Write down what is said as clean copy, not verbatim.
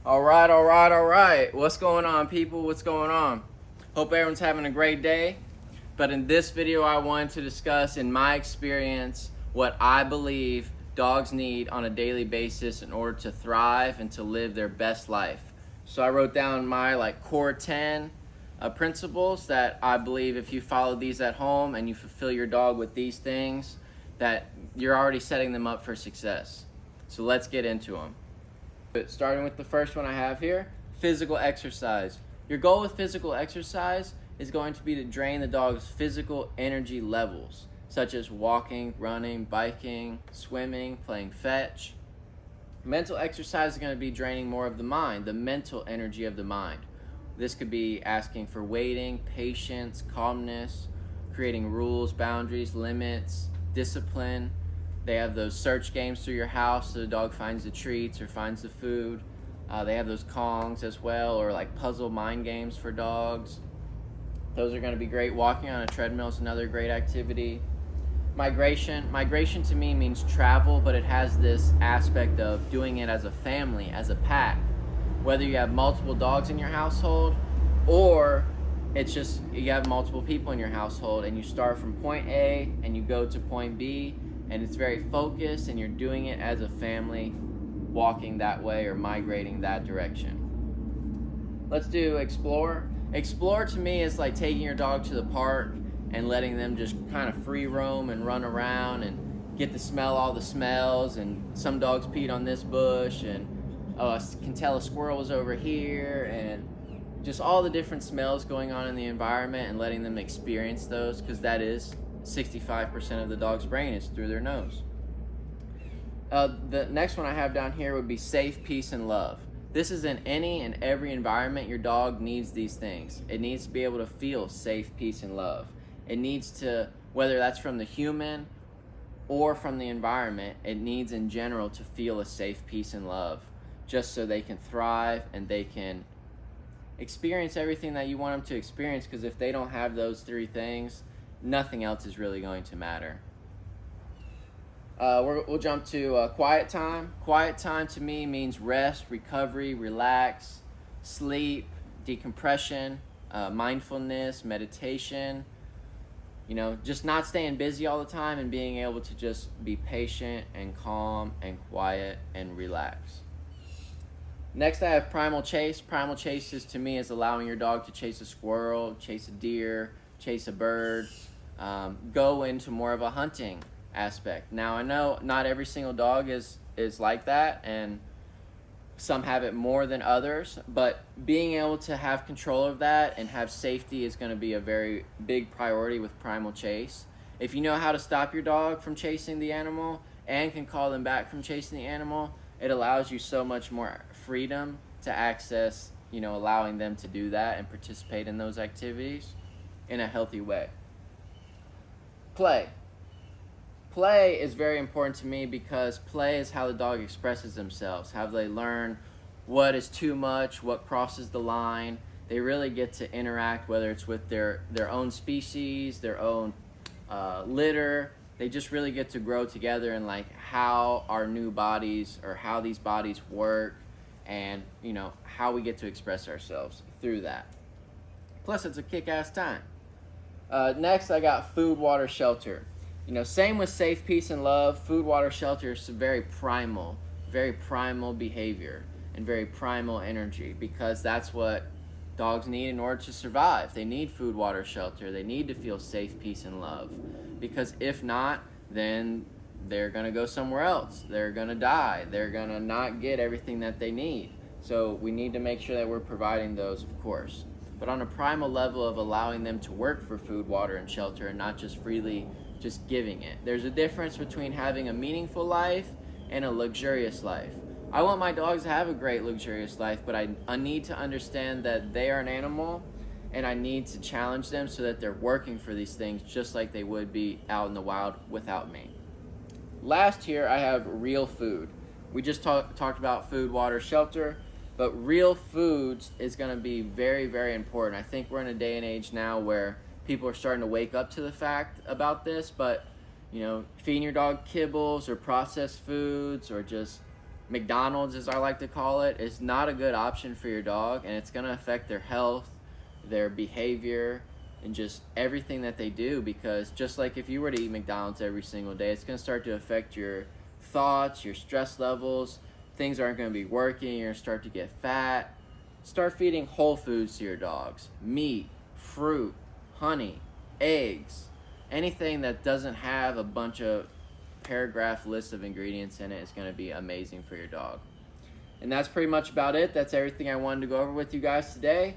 All right. What's going on, people? What's going on? Hope everyone's having a great day. But in this video, I wanted to discuss, in my experience, what I believe dogs need on a daily basis in order to thrive and to live their best life. So I wrote down my core 10 principles that I believe if you follow these at home and you fulfill your dog with these things, that you're already setting them up for success. So let's get into them. Starting with the first one I have here, physical exercise. Your goal with physical exercise is going to be to drain the dog's physical energy levels, such as walking, running, biking, swimming, playing fetch. Mental exercise is going to be draining more of the mind, the mental energy of the mind. This could be asking for waiting, patience, calmness, creating rules, boundaries, limits, discipline. They have those search games through your house so the dog finds the treats or finds the food. They have those Kongs as well, or puzzle mind games for dogs. Those are going to be great. Walking on a treadmill is another great activity. Migration to me means travel, but it has this aspect of doing it as a family, as a pack. Whether you have multiple dogs in your household or it's just you have multiple people in your household and you start from point A and you go to point B, and it's very focused and you're doing it as a family, walking that way or migrating that direction. Let's do explore. Explore to me is like taking your dog to the park and letting them just kind of free roam and run around and get to smell all the smells. And some dogs peed on this bush, and I can tell a squirrel was over here, and just all the different smells going on in the environment and letting them experience those, because that is 65% of the dog's brain is through their nose. The next one I have down here would be safe, peace, and love. This is in any and every environment. Your dog needs these things. It needs to be able to feel safe, peace, and love. It needs to, whether that's from the human or from the environment, it needs in general to feel a safe, peace, and love, just so they can thrive and they can experience everything that you want them to experience, because if they don't have those three things, nothing else is really going to matter. We'll jump to quiet time. Quiet time to me means rest, recovery, relax, sleep, decompression, mindfulness, meditation. Just not staying busy all the time and being able to just be patient and calm and quiet and relax. Next, I have primal chase. Primal chases to me is allowing your dog to chase a squirrel, chase a deer, chase a bird, go into more of a hunting aspect. Now, I know not every single dog is like that, and some have it more than others, but being able to have control of that and have safety is going to be a very big priority with primal chase. If you know how to stop your dog from chasing the animal and can call them back from chasing the animal, it allows you so much more freedom to access, allowing them to do that and participate in those activities in a healthy way. Play. Play is very important to me because play is how the dog expresses themselves, how they learn what is too much, what crosses the line. They really get to interact, whether it's with their own species, their own litter. They just really get to grow together in how our new bodies, or how these bodies work, and how we get to express ourselves through that. Plus, it's a kick-ass time. Next, I got food, water, shelter. Same with safe, peace, and love. Food, water, shelter is very primal behavior and very primal energy, because that's what dogs need in order to survive. They need food, water, shelter. They need to feel safe, peace, and love, because if not, then they're going to go somewhere else. They're going to die. They're going to not get everything that they need. So we need to make sure that we're providing those, of course. But on a primal level of allowing them to work for food, water, and shelter, and not just freely just giving it. There's a difference between having a meaningful life and a luxurious life. I want my dogs to have a great luxurious life, but I need to understand that they are an animal, and I need to challenge them so that they're working for these things just like they would be out in the wild without me. Last here, I have real food. We just talked about food, water, shelter, but real foods is going to be very, very important. I think we're in a day and age now where people are starting to wake up to the fact about this, but feeding your dog kibbles or processed foods or just McDonald's, as I like to call it, is not a good option for your dog, and it's going to affect their health, their behavior, and just everything that they do. Because just like if you were to eat McDonald's every single day, it's going to start to affect your thoughts, your stress levels. Things aren't going to be working. You're going to start to get fat. Start feeding whole foods to your dogs: meat, fruit, honey, eggs. Anything that doesn't have a bunch of paragraph list of ingredients in it is going to be amazing for your dog. And that's pretty much about it. That's everything I wanted to go over with you guys today.